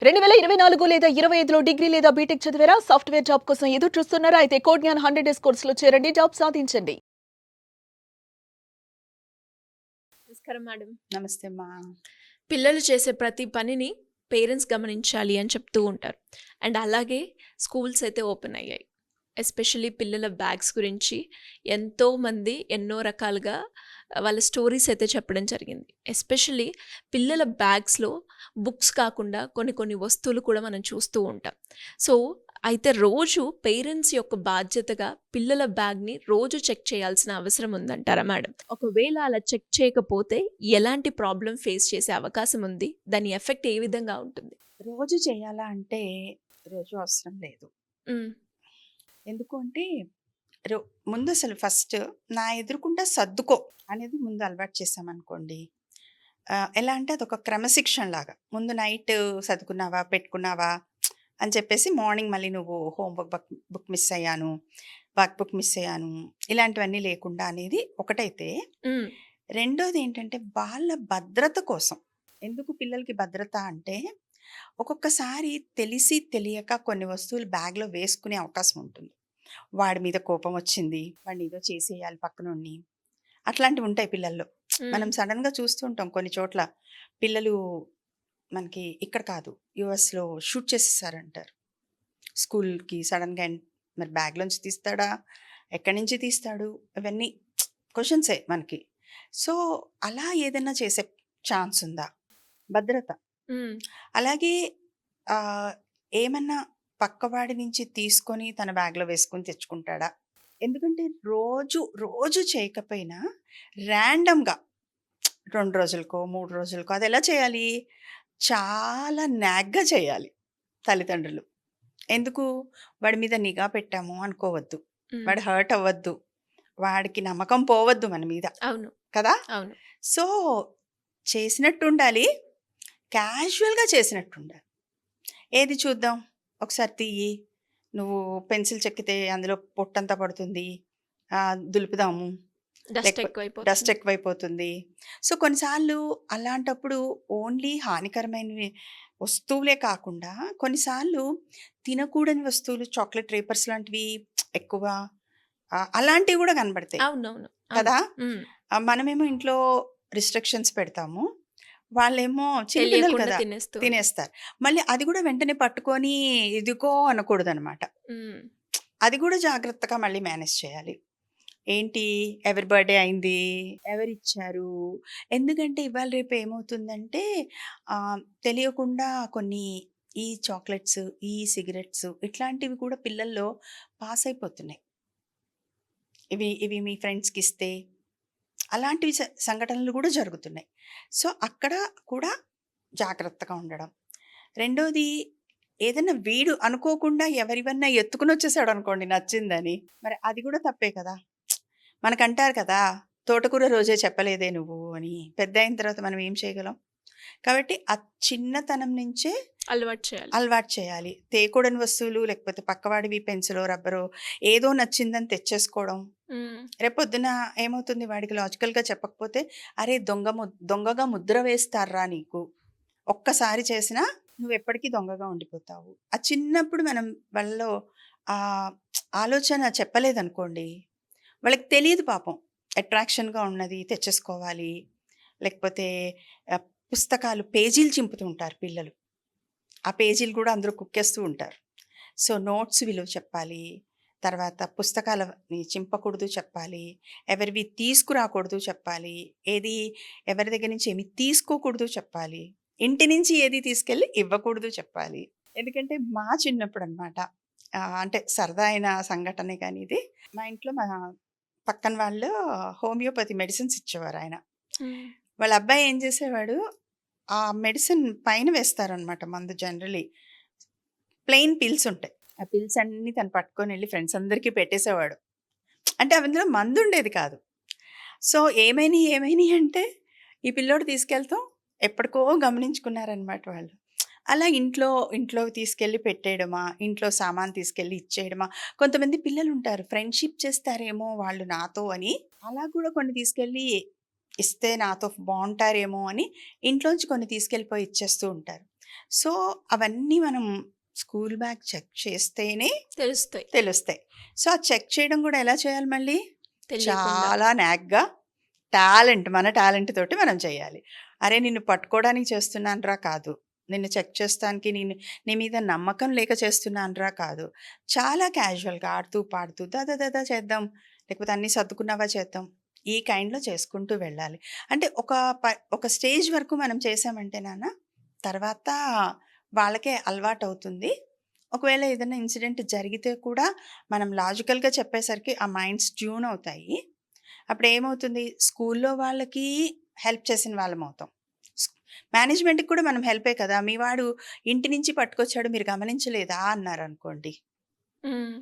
2024 లేదా 25లో డిగ్రీ లేదా బీటెక్ చదివారా? సాఫ్ట్‌వేర్ జాబ్ కోసం ఎదురు చూస్తున్నారా? అయితే కోడ్ జ్ఞాన్ 100 డేస్ కోర్సులో చేరండి. జాబ్ సాధించండి. నమస్కారం మేడం. నమస్తే అమ్మా. పిల్లలు చేసే ప్రతి పనిని పేరెంట్స్ గమనించాలి అని చెప్తూ ఉంటారు. అండ్ అలాగే స్కూల్స్ అయితే ఓపెన్ అయ్యాయి. ఎస్పెషల్లీ పిల్లల బ్యాగ్స్ గురించి ఎంతోమంది ఎన్నో రకాలుగా వాళ్ళ స్టోరీస్ అయితే చెప్పడం జరిగింది. ఎస్పెషల్లీ పిల్లల బ్యాగ్స్లో బుక్స్ కాకుండా కొన్ని కొన్ని వస్తువులు కూడా మనం చూస్తూ ఉంటాం. సో అయితే రోజు పేరెంట్స్ యొక్క బాధ్యతగా పిల్లల బ్యాగ్ని రోజు చెక్ చేయాల్సిన అవసరం ఉందంటారా మేడం? ఒకవేళ అలా చెక్ చేయకపోతే ఎలాంటి ప్రాబ్లం ఫేస్ చేసే అవకాశం ఉంది? దాని ఎఫెక్ట్ ఏ విధంగా ఉంటుంది? రోజు చేయాలా అంటే రోజు అవసరం లేదు. మ్మ్. ఎందుకు అంటే ముందు అసలు ఫస్ట్ నా ఎదురుకుండా సర్దుకో అనేది ముందు అలవాటు చేసామనుకోండి. ఎలా అంటే అదొక క్రమశిక్షణ లాగా. ముందు నైట్ చదువుకున్నావా, పెట్టుకున్నావా అని చెప్పేసి మార్నింగ్ మళ్ళీ నువ్వు హోంవర్క్ బుక్ మిస్ అయ్యాను, వర్క్ బుక్ మిస్ అయ్యాను, ఇలాంటివన్నీ లేకుండా అనేది ఒకటైతే. మ్మ్. రెండోది ఏంటంటే వాళ్ళ భద్రత కోసం. ఎందుకు పిల్లలకి భద్రత అంటే ఒక్కొక్కసారి తెలిసి తెలియక కొన్ని వస్తువులు బ్యాగ్లో వేసుకునే అవకాశం ఉంటుంది. వాడి మీద కోపం వచ్చింది, వాడిని ఏదో చేసేయాలి పక్కనుండి, అట్లాంటివి ఉంటాయి పిల్లల్లో. మనం సడన్గా చూస్తుంటాం కొన్ని చోట్ల పిల్లలు. మనకి ఇక్కడ కాదు, యుఎస్లో షూట్ చేసేసారంటారు స్కూల్కి సడన్గా. మరి బ్యాగ్లోంచి తీస్తాడా, ఎక్కడి నుంచి తీస్తాడు, ఇవన్నీ క్వశ్చన్సే మనకి. సో అలా ఏదైనా చేసే ఛాన్స్ ఉందా? భద్రత. మ్మ్. అలాగే ఏమన్నా పక్కవాడి నుంచి తీసుకొని తన బ్యాగ్లో వేసుకొని తెచ్చుకుంటాడా? ఎందుకంటే రోజు రోజు చేయకపోయినా ర్యాండమ్గా 2 రోజులకో 3 రోజులకో అది ఎలా చేయాలి? చాలా నాగ్గా చేయాలి తల్లిదండ్రులు. ఎందుకు? వాడి మీద నిఘా పెట్టాము అనుకోవద్దు, మ్మ్. వాడు హర్ట్ అవ్వద్దు, వాడికి నమ్మకం పోవద్దు మన మీద అవును, కదా. అవును. సో చేసినట్టు ఉండాలి, క్యాజువల్గా చేసినట్టు ఉండాలి. ఏది చూద్దాం, ఒకసారి తీయి, నువ్వు పెన్సిల్ చెక్కితే అందులో పొట్టంతా పడుతుంది, దులుపుదాము, డస్ట్ ఎక్కువైపోతుంది. డస్ట్ ఎక్కువైపోతుంది. సో కొన్నిసార్లు అలాంటప్పుడు ఓన్లీ హానికరమైనవి వస్తువులే కాకుండా కొన్నిసార్లు తినకూడని వస్తువులు, చాక్లెట్ రేపర్స్ లాంటివి ఎక్కువ అలాంటివి కూడా కనబడతాయి అవునవును కదా. మ్మ్. మనమేమో ఇంట్లో రిస్ట్రిక్షన్స్ పెడతాము, వాళ్ళేమో చిన్నపిల్లలు తెలియకుండా కదా తినేస్తూ తినేస్తారు. మళ్ళీ అది కూడా వెంటనే పట్టుకొని ఇదిగో అనకూడదు అనమాట. మ్మ్. అది కూడా జాగ్రత్తగా మళ్ళీ మేనేజ్ చేయాలి. ఏంటి, ఎవరి బర్త్డే అయింది, ఎవరిచ్చారు. ఎందుకంటే ఇవాళ రేపు ఏమవుతుందంటే తెలియకుండా కొన్ని ఈ చాక్లెట్స్, ఈ సిగరెట్స్ ఇట్లాంటివి కూడా పిల్లల్లో పాస్ అయిపోతున్నాయి. ఇవి ఇవి మీ ఫ్రెండ్స్కి ఇస్తే అలాంటివి సంఘటనలు కూడా జరుగుతున్నాయి. సో అక్కడ కూడా జాగ్రత్తగా ఉండడం. రెండోది, ఏదైనా వీడు అనుకోకుండా ఎవరివన్నా ఎత్తుకుని వచ్చేసాడు అనుకోండి నచ్చిందని, మరి అది కూడా తప్పే కదా. మనకంటారు కదా, తోటకూర రోజే చెప్పలేదే నువ్వు అని. పెద్ద అయిన తర్వాత మనం ఏం చేయగలం? కాబట్టి ఆ చిన్నతనం నుంచే అలవాటు చేయాలి. తేకూడని వస్తువులు, లేకపోతే పక్కవాడివి పెన్సిలో రబ్బరో ఏదో నచ్చిందని తెచ్చేసుకోవడం. మ్మ్. రేపొద్దున ఏమవుతుంది, వాడికి లాజికల్గా చెప్పకపోతే అరే దొంగగా ముద్ర వేస్తారా నీకు, ఒక్కసారి చేసినా నువ్వు ఎప్పటికీ దొంగగా ఉండిపోతావు. ఆ చిన్నప్పుడు మనం వాళ్ళలో ఆ ఆలోచన చెప్పలేదనుకోండి, వాళ్ళకి తెలియదు పాపం. అట్రాక్షన్గా ఉన్నది తెచ్చేసుకోవాలి, లేకపోతే పుస్తకాలు పేజీలు చింపుతూ ఉంటారు పిల్లలు, ఆ పేజీలు కూడా అందరూ కుక్కేస్తూ ఉంటారు. సో నోట్స్ విలువ చెప్పాలి, తర్వాత పుస్తకాలని చింపకూడదు చెప్పాలి, ఎవరివి తీసుకురాకూడదు చెప్పాలి, ఏది ఎవరి దగ్గర నుంచి ఏమి తీసుకోకూడదు చెప్పాలి, ఇంటి నుంచి ఏది తీసుకెళ్ళి ఇవ్వకూడదు చెప్పాలి. ఎందుకంటే మా చిన్నప్పుడు అనమాట, అంటే సరదా అయిన సంఘటనే కానీ ఇది. మా ఇంట్లో మా పక్కన వాళ్ళు హోమియోపతి మెడిసిన్స్ ఇచ్చేవారు ఆయన. మ్మ్. వాళ్ళ అబ్బాయి ఏం చేసేవాడు, ఆ మెడిసిన్ పైన వేస్తారనమాట మందు. జనరలీ ప్లెయిన్ పిల్స్ ఉంటాయి, ఆ పిల్స్ అన్నీ తను పట్టుకొని వెళ్ళి ఫ్రెండ్స్ అందరికీ పెట్టేసేవాడు. అంటే అందులో మందు ఉండేది కాదు. సో ఏమైనా అంటే ఈ పిల్లోడు తీసుకెళ్తాం, ఎప్పటికో గమనించుకున్నారనమాట వాళ్ళు. అలా ఇంట్లో తీసుకెళ్ళి పెట్టేయడమా, ఇంట్లో సామాన్ తీసుకెళ్ళి ఇచ్చేయడమా. కొంతమంది పిల్లలు ఉంటారు, ఫ్రెండ్షిప్ చేస్తారేమో వాళ్ళు నాతో అని, అలా కూడా కొన్ని తీసుకెళ్ళి ఇస్తే నాతో బాగుంటారేమో అని ఇంట్లోంచి కొన్ని తీసుకెళ్ళిపోయి ఇచ్చేస్తూ ఉంటారు. సో అవన్నీ మనం స్కూల్ బ్యాగ్ చెక్ చేస్తేనే తెలుస్తాయి. తెలుస్తాయి. సో ఆ చెక్ చేయడం కూడా ఎలా చేయాలి మళ్ళీ? తెలియకుండా. చాలా నాగ్గా మన టాలెంట్ తోటి మనం చేయాలి. అరే నిన్ను పట్టుకోవడానికి చేస్తున్నానురా కాదు, నిన్ను చెక్ చేస్తానికి నీ మీద నమ్మకం లేక చేస్తున్నానురా కాదు, చాలా క్యాజువల్గా ఆడుతూ పాడుతూ దాదా చేద్దాం, లేకపోతే అన్నీ సర్దుకున్నావా చేద్దాం, ఈ కైండ్లో చేసుకుంటూ వెళ్ళాలి. అంటే ఒక స్టేజ్ వరకు మనం చేసామంటే నాన్న తర్వాత వాళ్ళకే అలవాటు అవుతుంది. ఒకవేళ ఏదైనా ఇన్సిడెంట్ జరిగితే కూడా మనం లాజికల్గా చెప్పేసరికి ఆ మైండ్స్ ట్యూన్ అవుతాయి. అప్పుడు ఏమవుతుంది, స్కూల్లో వాళ్ళకి హెల్ప్ చేసిన వాళ్ళం అవుతాం, మేనేజ్మెంట్కి కూడా మనం హెల్పే కదా. మీ వాడు ఇంటి నుంచి పట్టుకొచ్చాడు మీరు గమనించలేదా అన్నారు అనుకోండి, హ్మ్.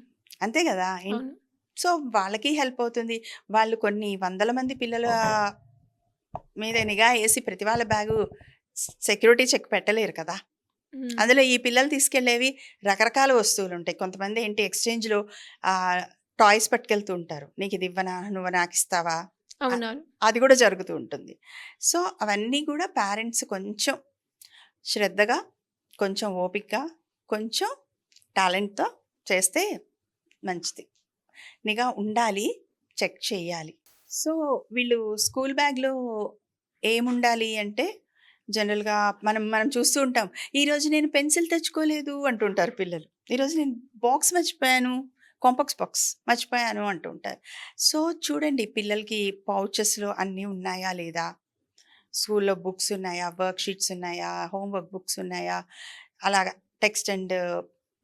అంతే కదా. అవును. సో వాళ్ళకి హెల్ప్ అవుతుంది. వాళ్ళు కొన్ని వందల మంది పిల్లల మీద నిఘా వేసి ప్రతి వాళ్ళ బ్యాగు సెక్యూరిటీ చెక్ పెట్టలేరు కదా. హ్మ్. అందులో ఈ పిల్లలు తీసుకెళ్లేవి రకరకాల వస్తువులు ఉంటాయి. కొంతమంది ఏంటి ఎక్స్చేంజ్లో టాయ్స్ పట్టుకెళ్తూ ఉంటారు, నీకు ఇది ఇవ్వనా, నువ్వు నాకు ఇస్తావా, అవునవును. అది కూడా జరుగుతూ ఉంటుంది. సో అవన్నీ కూడా పేరెంట్స్ కొంచెం శ్రద్ధగా, కొంచెం ఓపికగా, కొంచెం టాలెంట్తో చేస్తే మంచిది. నిఘా ఉండాలి, చెక్ చేయాలి. సో వీళ్ళు స్కూల్ బ్యాగ్లో ఏముండాలి అంటే జనరల్గా మనం చూస్తూ ఉంటాం, ఈరోజు నేను పెన్సిల్ తెచ్చుకోలేదు అంటుంటారు పిల్లలు, ఈరోజు నేను బాక్స్ మర్చిపోయాను, కాంపాక్స్ బాక్స్ మర్చిపోయాను అంటుంటారు. సో చూడండి పిల్లలకి పౌచెస్లో అన్నీ ఉన్నాయా లేదా, స్కూల్లో బుక్స్ ఉన్నాయా, వర్క్ షీట్స్ ఉన్నాయా, హోంవర్క్ బుక్స్ ఉన్నాయా, అలాగా టెక్స్ట్ అండ్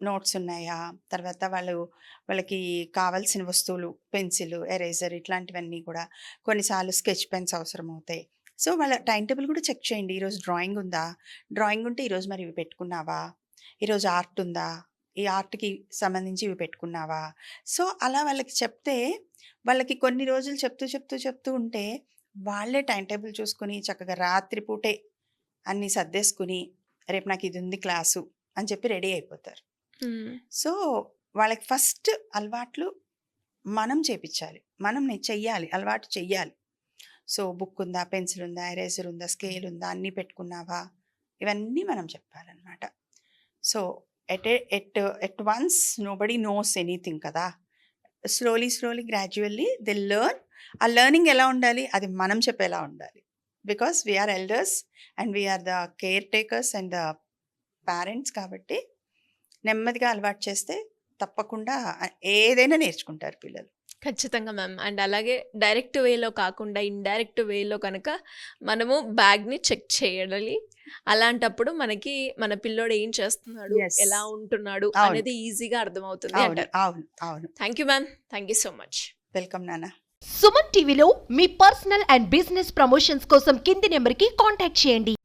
నోట్స్ ఉన్నాయా, తర్వాత వాళ్ళకి కావాల్సిన వస్తువులు పెన్సిల్, ఎరేజర్ ఇట్లాంటివన్నీ కూడా, కొన్నిసార్లు స్కెచ్ పెన్స్ అవసరం అవుతాయి. సో వాళ్ళ టైం టేబుల్ కూడా చెక్ చేయండి. ఈరోజు డ్రాయింగ్ ఉందా, డ్రాయింగ్ ఉంటే ఈరోజు మరి ఇవి పెట్టుకున్నావా, ఈరోజు ఆర్ట్ ఉందా, ఈ ఆర్ట్కి సంబంధించి ఇవి పెట్టుకున్నావా. సో అలా వాళ్ళకి చెప్తే, వాళ్ళకి కొన్ని రోజులు చెప్తూ ఉంటే వాళ్ళే టైం టేబుల్ చూసుకుని చక్కగా రాత్రిపూటే అన్నీ సర్దేసుకుని రేపు నాకు ఇది ఉంది క్లాసు అని చెప్పి రెడీ అయిపోతారు. హ్మ్. సో వాళ్ళకి ఫస్ట్ అలవాట్లు మనం చేపించాలి, మనం చెయ్యాలి, అలవాటు చెయ్యాలి. సో బుక్ ఉందా, పెన్సిల్ ఉందా, ఎరేజర్ ఉందా, స్కేల్ ఉందా, అన్నీ పెట్టుకున్నావా, ఇవన్నీ మనం చెప్పాలన్నమాట. So at once nobody knows anything కదా. Slowly gradually they learn. ఆ లెర్నింగ్ ఎలా ఉండాలి, అది మనం చెప్పేలా ఉండాలి. Because we are elders and we are the caretakers and the parents. కాబట్టి నెమ్మదిగా అలవాటు చేస్తే తప్పకుండా ఏదైనా నేర్చుకుంటారు పిల్లలు. ఖచ్చితంగా మ్యామ్. అండ్ అలాగే డైరెక్ట్ వేలో కాకుండా ఇండైరెక్ట్ వేలో కనుక మనము బ్యాగ్ని చెక్ చేయాలి. అలాంటప్పుడు మనకి మన పిల్లోడు ఏం చేస్తున్నాడు, Yes. ఎలా ఉంటున్నాడు అవును. అనేది ఈజీగా అర్థమవుతుంది అవును అంటారు. అవును అవును thank you ma'am, thank you so much. Welcome నాన్న. సుమన్ టీవీలో మీ పర్సనల్ అండ్ బిజినెస్ ప్రమోషన్స్ కోసం కింది నెంబర్కి కాంటాక్ట్ చేయండి.